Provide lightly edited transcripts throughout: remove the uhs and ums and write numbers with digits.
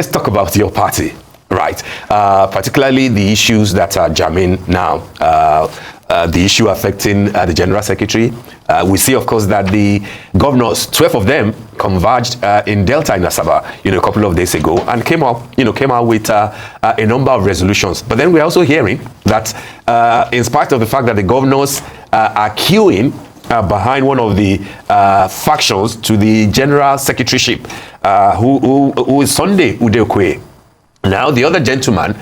Let's talk about your party, right? Particularly the issues that are germane now. The issue affecting the General Secretary. We see, of course, that the governors, 12 of them, converged in Delta in Asaba, a couple of days ago, and came out with a number of resolutions. But then we're also hearing that, in spite of the fact that the governors are queuing behind one of the factions to the General Secretaryship, who is Sunday Udekwe. Now, the other gentleman,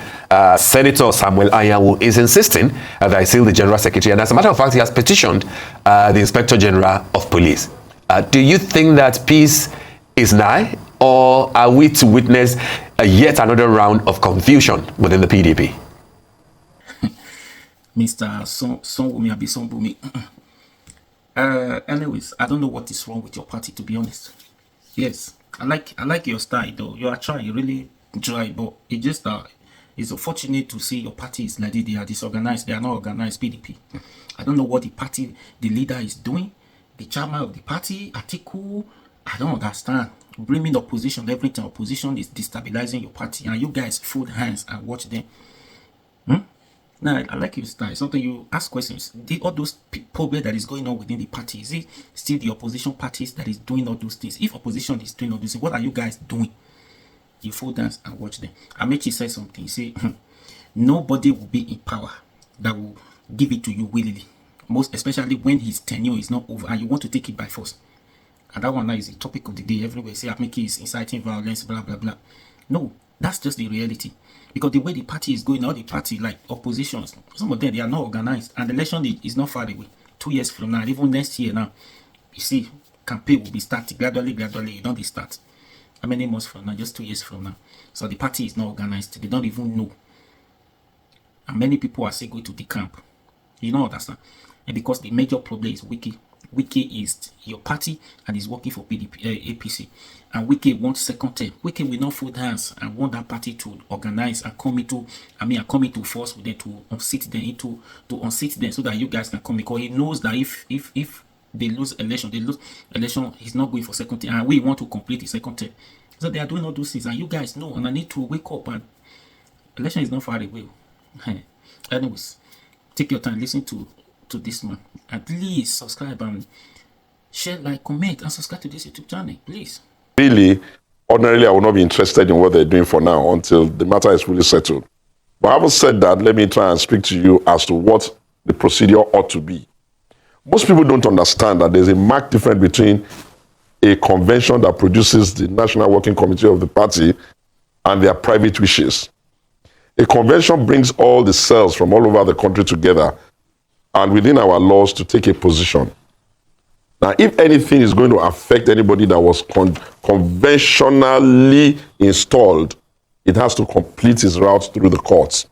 Senator Samuel Anyanwu, is insisting that he's still the General Secretary. And as a matter of fact, he has petitioned the Inspector General of Police. Do you think that peace is nigh, or are we to witness yet another round of confusion within the PDP? Mr. Sonwumi Abisonbumi. Anyways, I don't know what is wrong with your party, to be honest. Yes, I like your style, though. You are trying really dry, but it just it's unfortunate to see your party is like they are disorganized. They are not organized. PDP. I don't know what the leader is doing. The chairman of the party, Atiku. I don't understand. Bringing opposition, everything. Opposition is destabilizing your party, and you guys fold hands and watch them. Now, I like your style. Something you ask questions. All those problems that is going on within the party, is it still the opposition parties that is doing all those things? If opposition is doing all those things, what are you guys doing? You fold dance and watch them. Amechi said something. He said, nobody will be in power that will give it to you willingly. Most especially when his tenure is not over and you want to take it by force. And that one now is the topic of the day. Everywhere say Amechi is inciting violence, blah, blah, blah. No, that's just the reality. Because the way the party is going, all the party, like oppositions, some of them, they are not organized. And the election is not far away. 2 years from now, even next year now, you see, campaign will be starting gradually, you don't start. How many months from now? Just 2 years from now. So the party is not organized. They don't even know. And many people are still going to the camp. You don't understand. And because the major problem is Wike. Wike is your party and is working for PDP, APC. And Wike wants second term. Wike will not fold hands and want that party to organize and come into force with them to unseat them so that you guys can come, because he knows that if they lose election, he's not going for second term, and we want to complete the second term. So they are doing all those things, and you guys know, and I need to wake up, and election is not far away. Anyways, take your time, listen to this man, and please subscribe and share, like, comment, and subscribe to this YouTube channel, please. Really, ordinarily, I will not be interested in what they're doing for now until the matter is fully settled. But having said that, let me try and speak to you as to what the procedure ought to be. Most people don't understand that there's a marked difference between a convention that produces the National Working Committee of the party and their private wishes. A convention brings all the cells from all over the country together and within our laws to take a position. Now, if anything is going to affect anybody that was conventionally installed, it has to complete its route through the courts.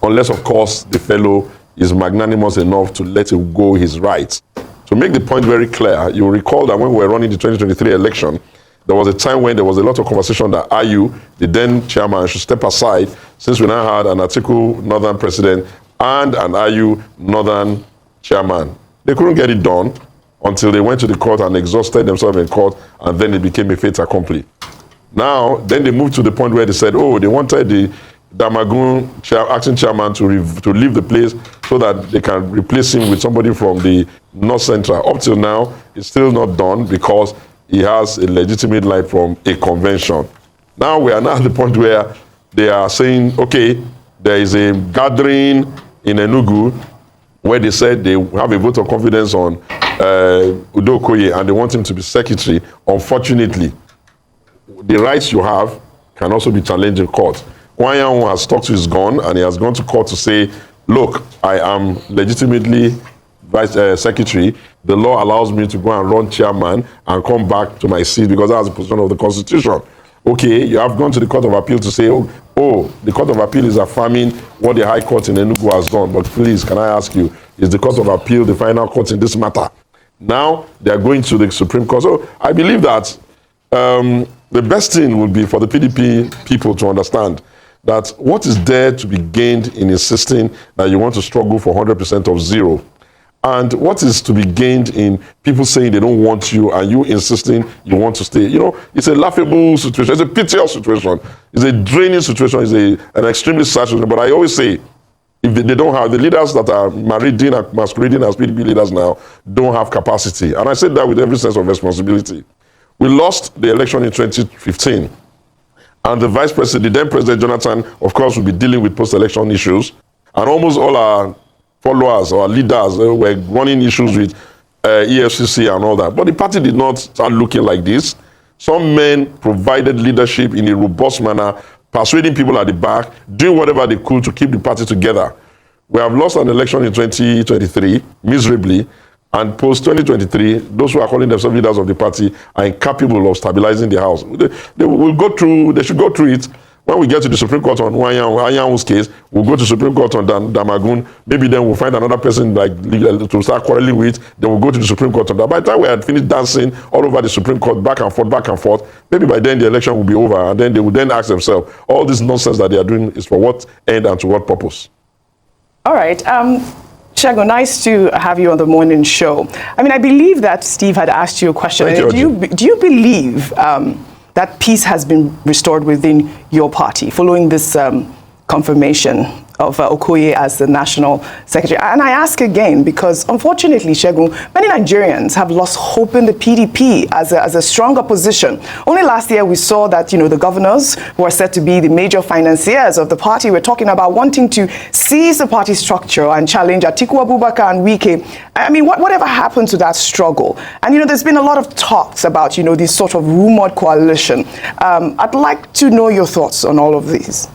Unless, of course, the fellow is magnanimous enough to let it go his rights. To make the point very clear, you'll recall that when we were running the 2023 election, there was a time when there was a lot of conversation that IU, the then chairman, should step aside, since we now had an Atiku Northern president and an IU Northern chairman. They couldn't get it done until they went to the court and exhausted themselves in court, and then it became a fait accompli. Now, then they moved to the point where they said, oh, they wanted the Damagun acting chairman to leave the place so that they can replace him with somebody from the North Central. Up till now, it's still not done because he has a legitimate right from a convention. Now we are now at the point where they are saying, okay, there is a gathering in Enugu where they said they have a vote of confidence on Udokoye and they want him to be secretary. Unfortunately, the rights you have can also be challenged in court. Wanyanwu has stuck to his gun and he has gone to court to say, look, I am legitimately vice secretary. The law allows me to go and run chairman and come back to my seat because that's the position of the Constitution. Okay, you have gone to the Court of Appeal to say, oh, the Court of Appeal is affirming what the High Court in Enugu has done. But please, can I ask you, is the Court of Appeal the final court in this matter? Now, they are going to the Supreme Court. So I believe that the best thing would be for the PDP people to understand that what is there to be gained in insisting that you want to struggle for 100% of zero And what is to be gained in people saying they don't want you and you insisting you want to stay? You know, it's a laughable situation. It's a piteous situation. It's a draining situation. It's an extremely sad situation. But I always say, if they don't have, the leaders that are masquerading as PDP leaders now don't have capacity. And I said that with every sense of responsibility. We lost the election in 2015. And the vice president, the then President Jonathan, of course, will be dealing with post-election issues. And almost all our followers or leaders were running issues with EFCC and all that. But the party did not start looking like this. Some men provided leadership in a robust manner, persuading people at the back, doing whatever they could to keep the party together. We have lost an election in 2023, miserably, and post-2023, those who are calling themselves leaders of the party are incapable of stabilizing the house. They should go through it. When we get to the Supreme Court on Anyanwu's case, we'll go to Supreme Court on Damagun. Maybe then we'll find another person to start quarreling with. Then we'll go to the Supreme Court on that. By the time we had finished dancing all over the Supreme Court, back and forth, maybe by then the election will be over. And then they will then ask themselves, all this nonsense that they are doing is for what end and to what purpose? All right. Segun, nice to have you on the morning show. I mean, I believe that Steve had asked you a question. Do you believe that peace has been restored within your party following this confirmation of Okoye as the national secretary? And I ask again because, unfortunately, Segun, many Nigerians have lost hope in the PDP as a strong opposition. Only last year we saw that, you know, the governors who are said to be the major financiers of the party were talking about wanting to seize the party structure and challenge Atiku Abubakar and Wike. I mean, whatever happened to that struggle? And, you know, there's been a lot of talks about, you know, this sort of rumored coalition. I'd like to know your thoughts on all of these.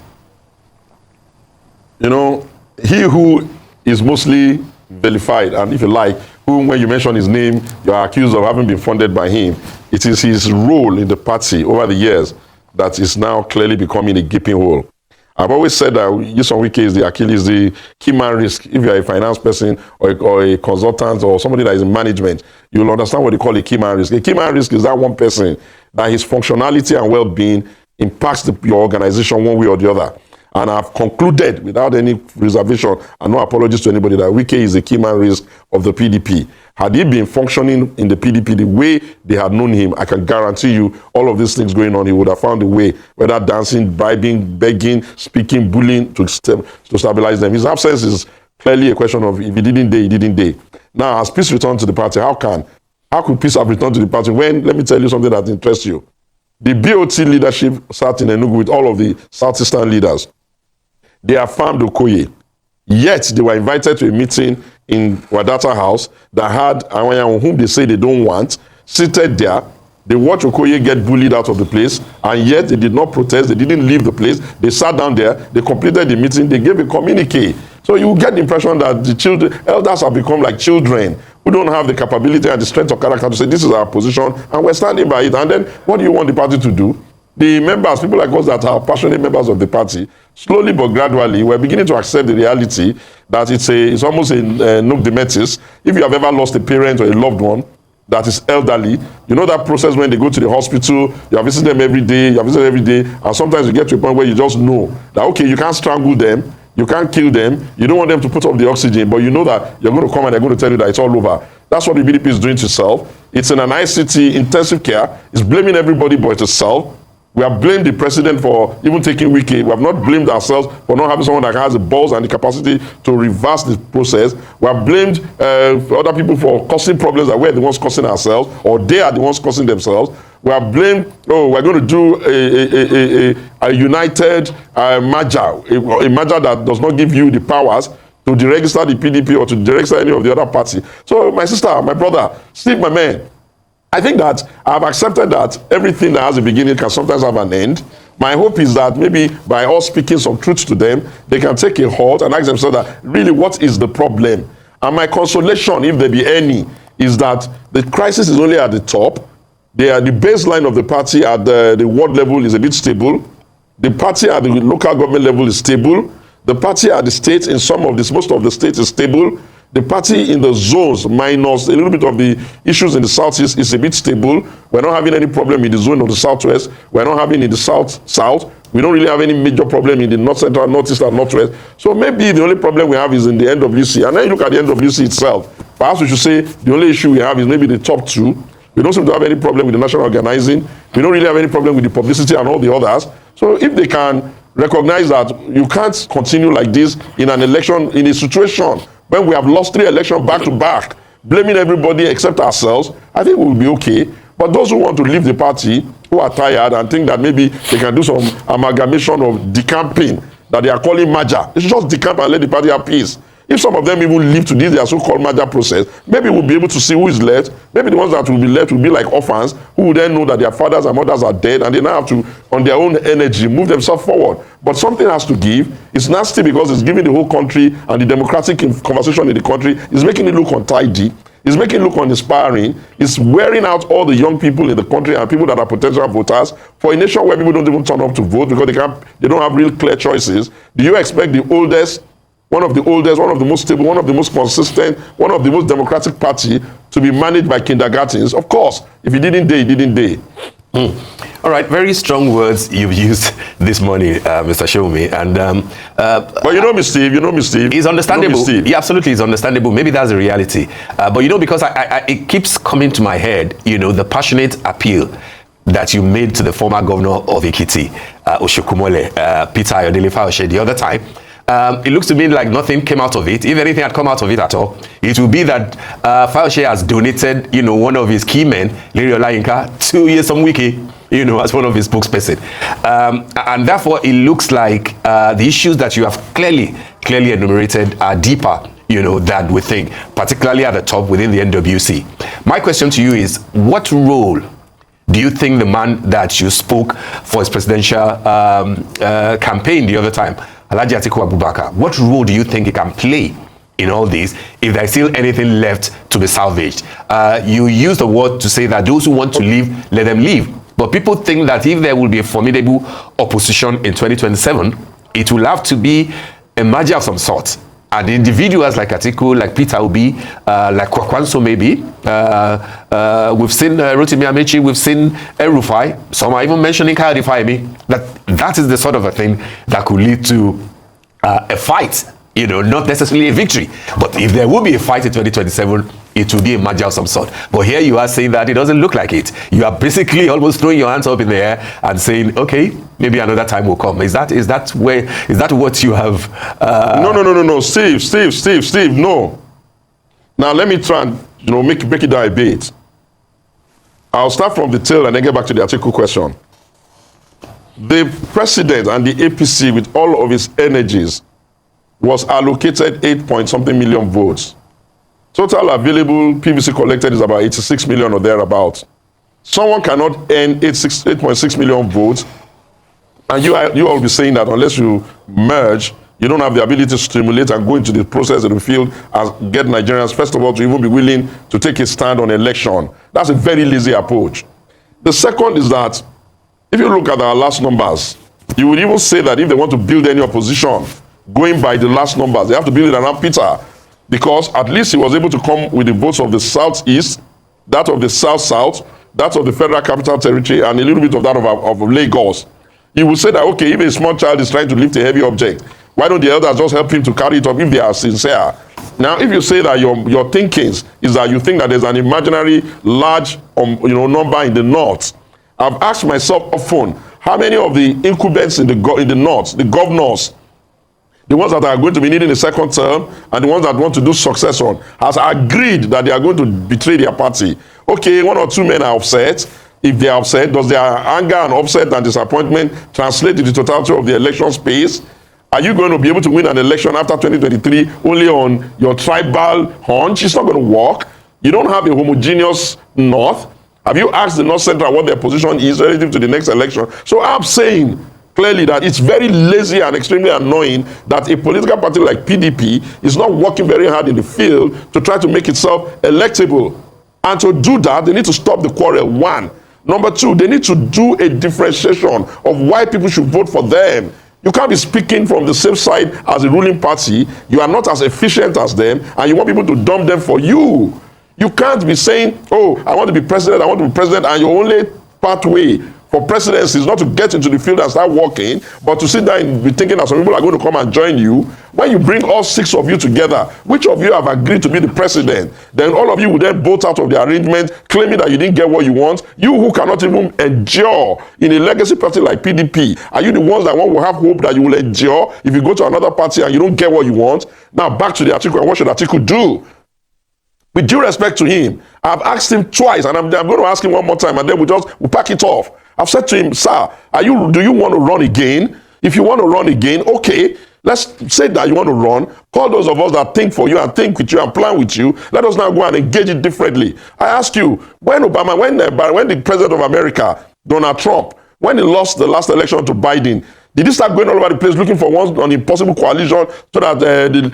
You know, he who is mostly vilified, and if you like, who, when you mention his name, you are accused of having been funded by him, it is his role in the party over the years that is now clearly becoming a gaping hole. I've always said that Nyesom Wike is the Achilles, the key man risk. If you're a finance person or a consultant or somebody that is in management, you'll understand what they call a key man risk. A key man risk is that one person that his functionality and well-being impacts your organization one way or the other. And I've concluded, without any reservation and no apologies to anybody, that Wike is the key man risk of the PDP. Had he been functioning in the PDP the way they had known him, I can guarantee you all of these things going on, he would have found a way, whether dancing, bribing, begging, speaking, bullying, to stabilize them. His absence is clearly a question of if he didn't day, he didn't day. Now, as peace returned to the party, how could peace have returned to the party when, let me tell you something that interests you. The BOT leadership sat in Enugu with all of the Southeastern leaders. They affirmed Okoye. Yet they were invited to a meeting in Wadata House that had Awanyan, whom they say they don't want, seated there. They watched Okoye get bullied out of the place, and yet they did not protest. They didn't leave the place. They sat down there. They completed the meeting. They gave a communique. So you get the impression that the elders have become like children who don't have the capability and the strength of character to say, this is our position, and we're standing by it. And then what do you want the party to do? The members, people like us that are passionate members of the party, slowly but gradually, we're beginning to accept the reality that it's almost a nunc dimittis. If you have ever lost a parent or a loved one that is elderly, you know that process when they go to the hospital, you are visiting them every day, and sometimes you get to a point where you just know that, okay, you can't strangle them, you can't kill them, you don't want them to put up the oxygen, but you know that you're going to come and they're going to tell you that it's all over. That's what the BDP is doing to itself. It's in an ICT, intensive care. It's blaming everybody but itself. We have blamed the president for even taking Wike. We have not blamed ourselves for not having someone that has the balls and the capacity to reverse the process. We have blamed other people for causing problems that we're the ones causing ourselves, or they are the ones causing themselves. We have blamed, we're going to do a united merger, a merger that does not give you the powers to deregister the PDP or to deregister any of the other party. So my sister, my brother, Steve, my man, I think that I've accepted that everything that has a beginning can sometimes have an end. My hope is that maybe by us speaking some truth to them, they can take a halt and ask themselves that really what is the problem? And my consolation, if there be any, is that the crisis is only at the top. The baseline of the party at the ward level is a bit stable. The party at the local government level is stable. The party at the state, in most of the states, is stable. The party in the zones, minus a little bit of the issues in the southeast, is a bit stable. We're not having any problem in the zone of the southwest. We're not having in the south. We don't really have any major problem in the north central, northeast, and northwest. So maybe the only problem we have is in the NWC. And then you look at the NWC itself. Perhaps we should say the only issue we have is maybe the top two. We don't seem to have any problem with the national organizing. We don't really have any problem with the publicity and all the others. So if they can recognize that you can't continue like this in an election, in a situation when we have lost 3 elections back to back, blaming everybody except ourselves, I think we'll be okay. But those who want to leave the party, who are tired and think that maybe they can do some amalgamation of decamping that they are calling merger, they should just decamp and let the party have peace. If some of them even live to this their so-called merger process, maybe we'll be able to see who is left. Maybe the ones that will be left will be like orphans who will then know that their fathers and mothers are dead and they now have to, on their own energy, move themselves forward. But something has to give. It's nasty because it's giving the whole country and the democratic conversation in the country is making it look untidy. It's making it look uninspiring. It's wearing out all the young people in the country and people that are potential voters for a nation where people don't even turn up to vote because they don't have real clear choices. Do you expect the oldest, one of the most stable, one of the most consistent, one of the most democratic party to be managed by kindergartens? Of course, if he didn't dare, he didn't dare. All right, very strong words you've used this morning, Mr. Shomi. And but you know me, Steve. It's understandable. You know me, Steve. Yeah, absolutely, it's understandable. Maybe that's the reality. But you know, because it keeps coming to my head, you know, the passionate appeal that you made to the former governor of Ekiti, Oshokumole, Peter Ayodele Fayose, the other time. It looks to me like nothing came out of it. If anything had come out of it at all, it would be that Fayose has donated, you know, one of his key men, Larry Olayinka, to Nyesom Wike, you know, as one of his spokesperson. And therefore, it looks like the issues that you have clearly enumerated are deeper, you know, than we think, particularly at the top within the NWC. My question to you is, what role do you think the man that you spoke for his presidential campaign the other time, Alhaji Atiku Abubakar, what role do you think he can play in all this if there's still anything left to be salvaged? You use the word to say that those who want to leave, let them leave. But people think that if there will be a formidable opposition in 2027, it will have to be a merger of some sort. And individuals like Atiku, like Peter Obi, like Kwakwanso maybe, we've seen Rotimi Amechi, we've seen El-Rufai, some are even mentioning Kayode Fayemi, that is the sort of a thing that could lead to a fight, you know, not necessarily a victory. But if there will be a fight in 2027, it will be a merger of some sort. But here you are saying that it doesn't look like it. You are basically almost throwing your hands up in the air and saying, okay, maybe another time will come. Is that what you have? No. Steve, no. Now let me try and, you know, make it down a bit. I'll start from the tail and then get back to the Atiku question. The president and the APC, with all of its energies, was allocated 8-point-something million votes. Total available PVC collected is about 86 million or thereabouts. Someone cannot earn 8.6 million votes, and you all will be saying that unless you merge, you don't have the ability to stimulate and go into the process of the field and get Nigerians, first of all, to even be willing to take a stand on election. That's a very lazy approach. The second is that if you look at our last numbers, you would even say that if they want to build any opposition, going by the last numbers, they have to build it around Peter, because at least he was able to come with the votes of the Southeast, that of the South-South, that of the Federal Capital Territory, and a little bit of that of Lagos. You would say that, okay, if a small child is trying to lift a heavy object, why don't the elders just help him to carry it up if they are sincere? Now, if you say that your thinkings is that you think that there's an imaginary large number in the north, I've asked myself often, how many of the incumbents in the north, the governors, the ones that are going to be needing a second term and the ones that want to do succession, has agreed that they are going to betray their party? Okay, 1 or 2 men are upset. If they are upset, does their anger and upset and disappointment translate to the totality of the election space? Are you going to be able to win an election after 2023 only on your tribal hunch? It's not going to work. You don't have a homogeneous north. Have you asked the North Central what their position is relative to the next election? So I'm saying clearly that it's very lazy and extremely annoying that a political party like PDP is not working very hard in the field to try to make itself electable. And to do that, they need to stop the quarrel, 1. Number 2, they need to do a differentiation of why people should vote for them. You can't be speaking from the same side as the ruling party. You are not as efficient as them, and you want people to dump them for you. You can't be saying, oh, I want to be president, and your only pathway for presidency is not to get into the field and start working, but to sit down and be thinking that some people are going to come and join you. When you bring all 6 of you together, which of you have agreed to be the president? Then all of you will then vote out of the arrangement, claiming that you didn't get what you want. You who cannot even endure in a legacy party like PDP, are you the ones that one will have hope that you will endure if you go to another party and you don't get what you want? Now back to the Atiku, and what should Atiku do? With due respect to him, I've asked him twice, and I'm going to ask him one more time, and then we'll pack it off. I've said to him, sir, do you want to run again? If you want to run again, okay, let's say that you want to run. Call those of us that think for you and think with you and plan with you. Let us now go and engage it differently. I ask you, when the president of America, Donald Trump, when he lost the last election to Biden, did he start going all over the place looking for one on impossible coalition so that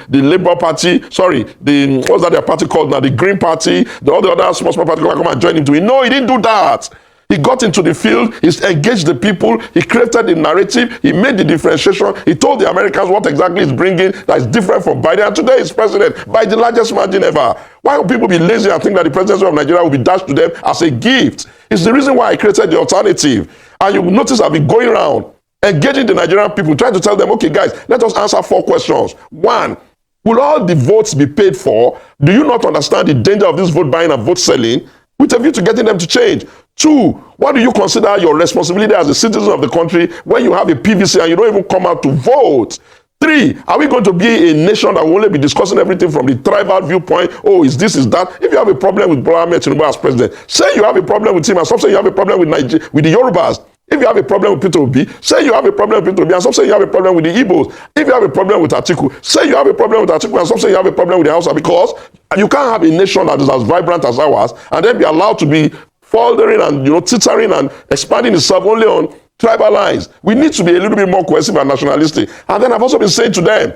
the Labour Party, what's that their party called now? The Green Party, all the other small party come and join him to it? No, he didn't do that. He got into the field, he engaged the people, he created the narrative, he made the differentiation, he told the Americans what exactly he's bringing that is different from Biden, and today he's president by the largest margin ever. Why would people be lazy and think that the presidency of Nigeria will be dashed to them as a gift? It's the reason why I created the alternative. And you will notice I've been going around, engaging the Nigerian people, trying to tell them, okay guys, let us answer 4 questions. 1, will all the votes be paid for? Do you not understand the danger of this vote buying and vote selling? With a view to getting them to change. 2, what do you consider your responsibility as a citizen of the country when you have a PVC and you don't even come out to vote? 3, are we going to be a nation that will only be discussing everything from the tribal viewpoint? Oh, is this, is that? If you have a problem with Bola Ahmed Tinubu as president, say you have a problem with him, and some say you have a problem with with the Yorubas. If you have a problem with Peter Obi, say you have a problem with Peter Obi, and some say you have a problem with the Igbos. If you have a problem with Atiku, say you have a problem with Atiku, and some say you have a problem with the Hausa, because you can't have a nation that is as vibrant as ours and then be allowed to be foldering and tittering and expanding itself only on tribal lines. We need to be a little bit more cohesive and nationalistic. And then I've also been saying to them,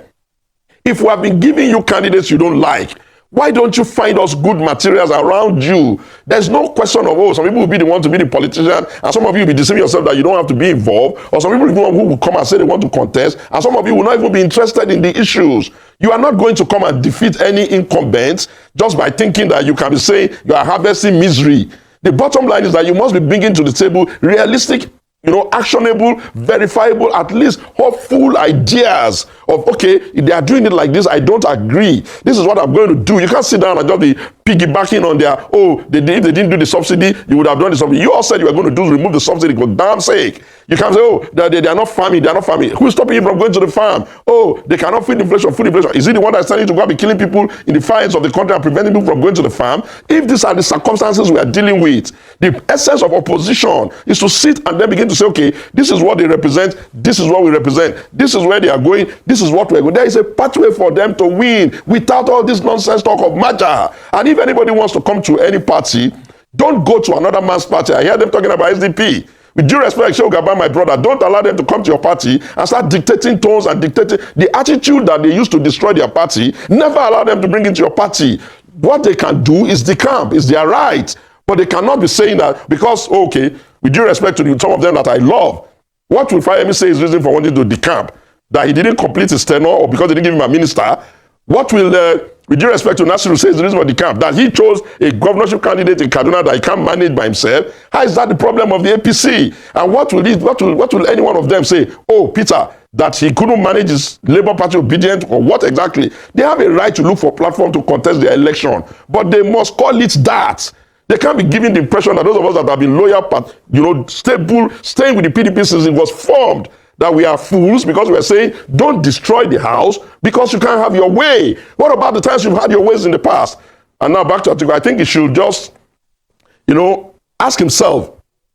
if we have been giving you candidates you don't like, why don't you find us good materials around you? There's no question of, some people will be the one to be the politician, and some of you will be deceiving yourself that you don't have to be involved, or some people who will come and say they want to contest, and some of you will not even be interested in the issues. You are not going to come and defeat any incumbents just by thinking that you can be saying you are harvesting misery. The bottom line is that you must be bringing to the table realistic, actionable, verifiable, at least hopeful ideas of, okay, if they are doing it like this, I don't agree. This is what I'm going to do. You can't sit down and just be piggybacking on their, if they didn't do the subsidy, you would have done the subsidy. You all said you were going to remove the subsidy, for damn sake. You can't say, they are not farming, Who's stopping you from going to the farm? They cannot feed inflation, food inflation. Is he the one that's telling you to go and be killing people in the far ends of the country and preventing people from going to the farm? If these are the circumstances we are dealing with, the essence of opposition is to sit and then begin to say, okay, this is what they represent, this is what we represent, this is where they are going, this is what we're going. There is a pathway for them to win without all this nonsense talk of merger. And if anybody wants to come to any party, don't go to another man's party. I hear them talking about SDP. With due respect, Shogaba, my brother, don't allow them to come to your party and start dictating tones and dictating the attitude that they used to destroy their party. Never allow them to bring into your party. What they can do is decamp, is their right. But they cannot be saying that because, with due respect to some of them that I love, what will Fayemi say is reason for wanting to decamp? That he didn't complete his tenure or because they didn't give him a minister? What will, with due respect to Nasiru, say is the reason for decamp? That he chose a governorship candidate in Kaduna that he can't manage by himself? How is that the problem of the APC? And what will any one of them say? Peter, that he couldn't manage his Labour Party obedient, or what exactly? They have a right to look for a platform to contest their election, but they must call it that. They can't be giving the impression that those of us that have been loyal, stable, staying with the PDP since it was formed, that we are fools because we're saying, don't destroy the house because you can't have your way. What about the times you've had your ways in the past? And now back to Atiku, I think he should just, ask himself,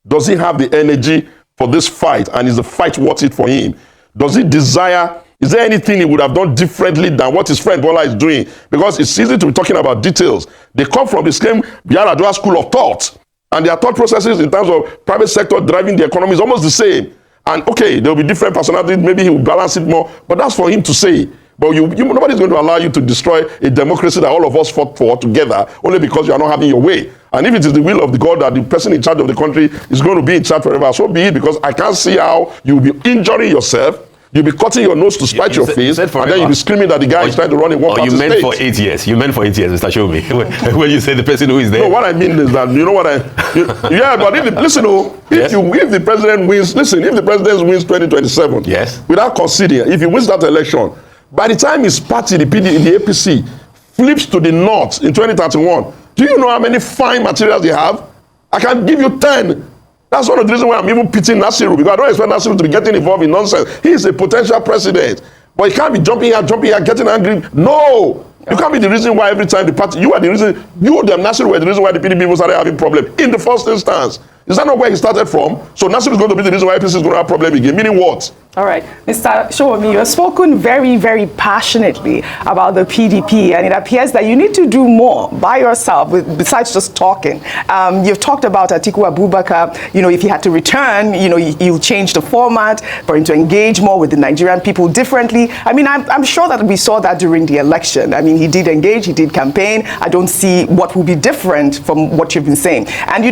does he have the energy for this fight? And is the fight worth it for him? Does he desire, is there anything he would have done differently than what his friend Bola is doing? Because it's easy to be talking about details. They come from the same Yaradua school of thought. And their thought processes in terms of private sector driving the economy is almost the same. And there will be different personalities, maybe he will balance it more, but that's for him to say. But nobody's going to allow you to destroy a democracy that all of us fought for together only because you are not having your way. And if it is the will of the God that the person in charge of the country is going to be in charge forever, so be it, because I can't see how you will be injuring yourself, You'll be cutting your nose to spite your face, and then you'll be screaming that the guy is trying to run in one party state. You meant for 8 years. You meant for 8 years, Mr. Shomi. When you say the person who is there. No, what I mean is that, you know what yeah, but if the president wins, if the president wins 2027, yes, without conceding, if he wins that election, by the time his party, the APC, flips to the north in 2031, do you know how many fine materials they have? I can give you 10. That's one of the reasons why I'm even pitying Nasiru, because I don't expect Nasiru to be getting involved in nonsense. He is a potential president, but he can't be jumping here, getting angry. No! You can't be the reason why every time the party, Nasiru were the reason why the PDP people started having problems in the first instance. Is that not where he started from? So Nasiru is going to be the reason why APC is going to have problem again. Meaning what? All right. Mr. Shomi, you have spoken very, very passionately about the PDP, and it appears that you need to do more by yourself besides just talking. You've talked about Atiku Abubakar. If he had to return, he'll change the format for him to engage more with the Nigerian people differently. I'm sure that we saw that during the election. He did engage, he did campaign. I don't see what will be different from what you've been saying. And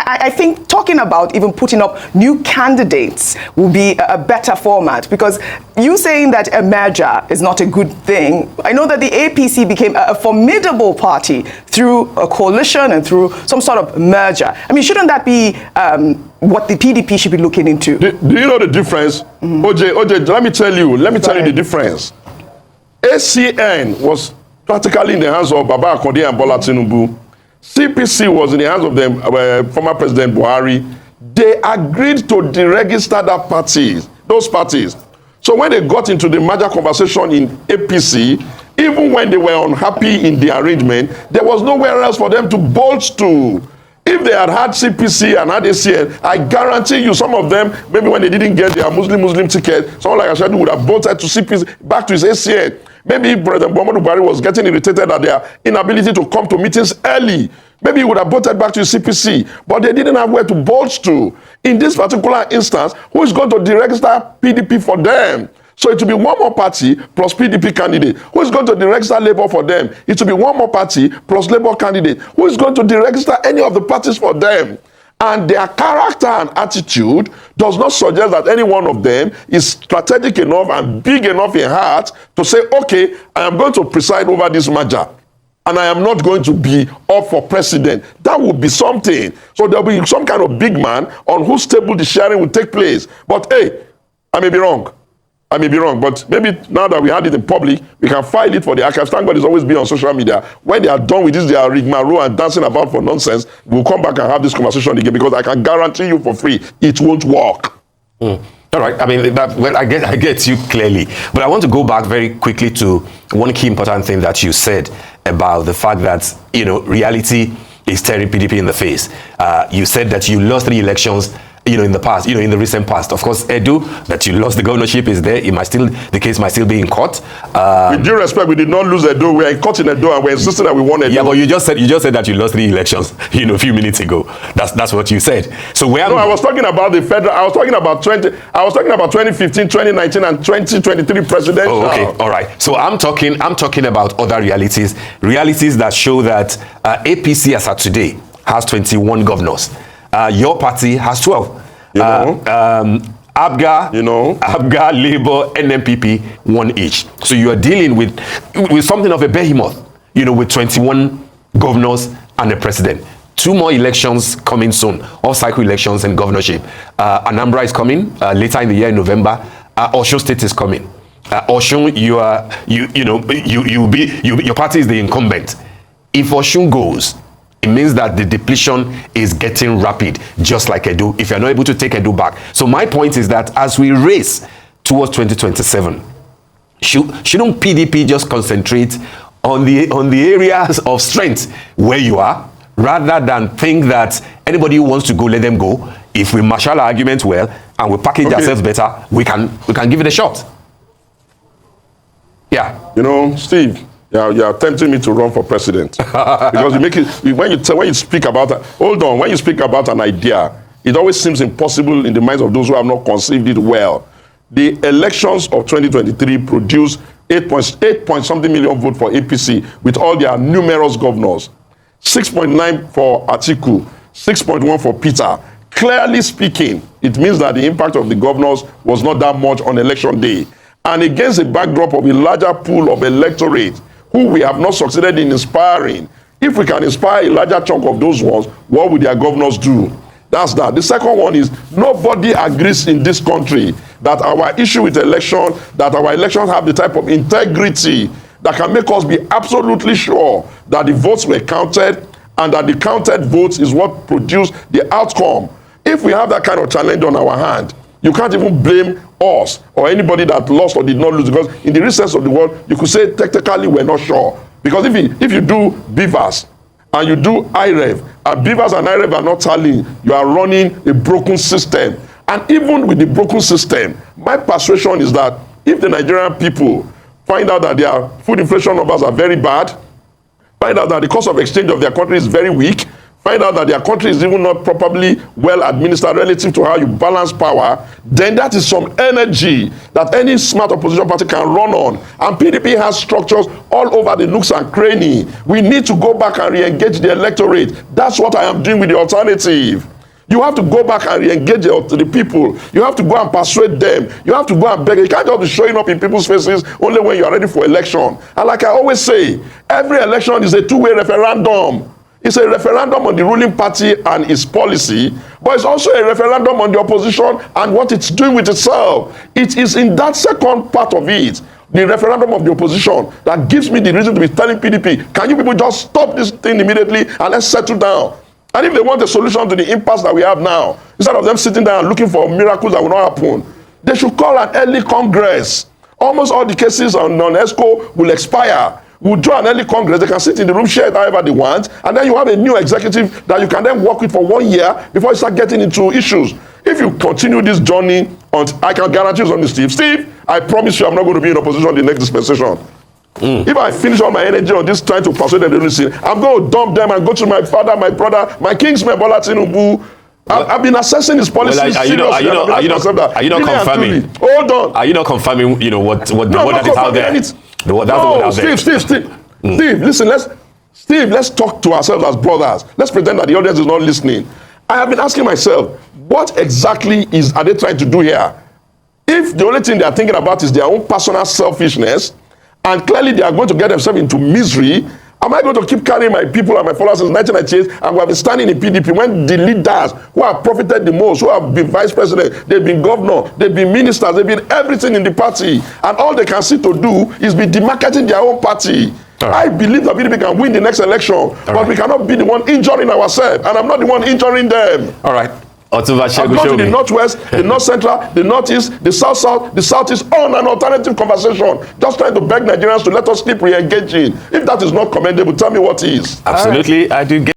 I think talking about even putting up new candidates will be a better format, because you saying that a merger is not a good thing. I know that the APC became a formidable party through a coalition and through some sort of merger. Shouldn't that be what the PDP should be looking into? Do you know the difference? OJ, let me tell you the difference. ACN was practically in the hands of Baba Akonde and Bola Tinubu. CPC was in the hands of the former President Buhari. They agreed to deregister those parties. So when they got into the merger conversation in APC, even when they were unhappy in the arrangement, there was nowhere else for them to bolt to. If they had CPC and had ACN, I guarantee you some of them, maybe when they didn't get their Muslim ticket, someone like Ashadu would have bolted to CPC, back to his ACN. Maybe President Muhammadu Buhari was getting irritated at their inability to come to meetings early. Maybe he would have bolted back to CPC, but they didn't have where to bolt to. In this particular instance, who is going to deregister PDP for them? So it will be one more party plus PDP candidate. Who is going to deregister Labour for them? It will be one more party plus Labour candidate. Who is going to deregister any of the parties for them? And their character and attitude does not suggest that any one of them is strategic enough and big enough in heart to say, okay, I am going to preside over this merger, and I am not going to be up for president. That would be something. So there will be some kind of big man on whose table the sharing will take place. But hey, I may be wrong. But maybe now that we had it in public, we can file it for the archives. Thank God it's always been on social media. When they are done with this, they are rigmarole and dancing about for nonsense, we'll come back and have this conversation again, because I can guarantee you for free, it won't work. All right. I get you clearly. But I want to go back very quickly to one key important thing that you said about the fact that, reality is staring PDP in the face. You said that you lost 3 elections in the past, in the recent past. Of course, Edo, that you lost the governorship is there. The case might still be in court. With due respect, we did not lose Edo. We are in court in Edo, and we're insisting that we won Edo. Yeah, but you just said that you lost 3 elections, a few minutes ago. That's what you said. So I was talking about the federal. I was talking about 2015, 2019, and 2023 presidential. Oh, okay, all right. So I'm talking about other realities that show that APC as of today has 21 governors. Your party has 12. ABGA, ABGA, Labour, NMPP, 1 each. So you are dealing with something of a behemoth, with 21 governors and a president. 2 more elections coming soon, all cycle elections and governorship. Anambra is coming later in the year in November. Osun State is coming. Osun, your party is the incumbent. If Osun goes, it means that the depletion is getting rapid, just like Edo, if you're not able to take Edo back. So my point is that as we race towards 2027, shouldn't PDP just concentrate on the areas of strength where you are, rather than think that anybody who wants to go, let them go? If we marshal our argument well and we package ourselves better, we can give it a shot. Yeah. Steve, you're tempting me to run for president. Because you make it, when you speak about an idea, it always seems impossible in the minds of those who have not conceived it well. The elections of 2023 produced 8 million votes for APC with all their numerous governors. 6.9 for Atiku, 6.1 for Peter, clearly speaking, it means that the impact of the governors was not that much on election day. And against the backdrop of a larger pool of electorate who we have not succeeded in inspiring, if we can inspire a larger chunk of those ones, what will their governors do? That's that. The second one is nobody agrees in this country that our issue with election, that our elections have the type of integrity that can make us be absolutely sure that the votes were counted and that the counted votes is what produced the outcome. If we have that kind of challenge on our hand, you can't even blame us or anybody that lost or did not lose, because in the real sense of the word, you could say technically we're not sure. Because if you do BVAS and you do IREV, and BVAS and IREV are not tallying, you are running a broken system. And even with the broken system, my persuasion is that if the Nigerian people find out that their food inflation numbers are very bad, find out that the cost of exchange of their country is very weak, find out that their country is even not properly well administered relative to how you balance power, then that is some energy that any smart opposition party can run on. And PDP has structures all over the nooks and cranny. We need to go back and re-engage the electorate. That's what I am doing with the alternative. You have to go back and re-engage the people. You have to go and persuade them. You have to go and beg. You can't just be showing up in people's faces only when you are ready for election. And like I always say, every election is a two-way referendum. It's a referendum on the ruling party and its policy, but it's also a referendum on the opposition and what it's doing with itself. It is in that second part of it, the referendum of the opposition, that gives me the reason to be telling PDP, can you people just stop this thing immediately and let's settle down? And if they want a solution to the impasse that we have now, instead of them sitting there and looking for miracles that will not happen, they should call an early Congress. Almost all the cases on ESCO will expire. We'll do an early Congress. They can sit in the room, share it however they want, and then you have a new executive that you can then work with for 1 year before you start getting into issues. If you continue this journey, I can guarantee you something, Steve, I promise you I'm not going to be in opposition the next dispensation. If I finish all my energy on this trying to persuade them to listen, I'm going to dump them and go to my father, my brother, my Kingsman Bola Tinubu. I've been assessing his policies. Well, are you not confirming? Hold on. Are you not confirming? What that is out there? Steve, listen, let's talk to ourselves as brothers. Let's pretend that the audience is not listening. I have been asking myself, what exactly are they trying to do here? If the only thing they are thinking about is their own personal selfishness, and clearly they are going to get themselves into misery, am I going to keep carrying my people and my followers since 1998, and we have been standing in PDP when the leaders who have profited the most, who have been vice president, they've been governor, they've been ministers, they've been everything in the party, and all they can see to do is be demarketing their own party. Right. I believe that PDP can win the next election, but we cannot be the one injuring ourselves, and I'm not the one injuring them. All right. I've gone to the northwest, the north central, the northeast, the south, the southeast, on an alternative conversation, just trying to beg Nigerians to let us keep re-engaging. If that is not commendable, tell me what is. Absolutely, I do get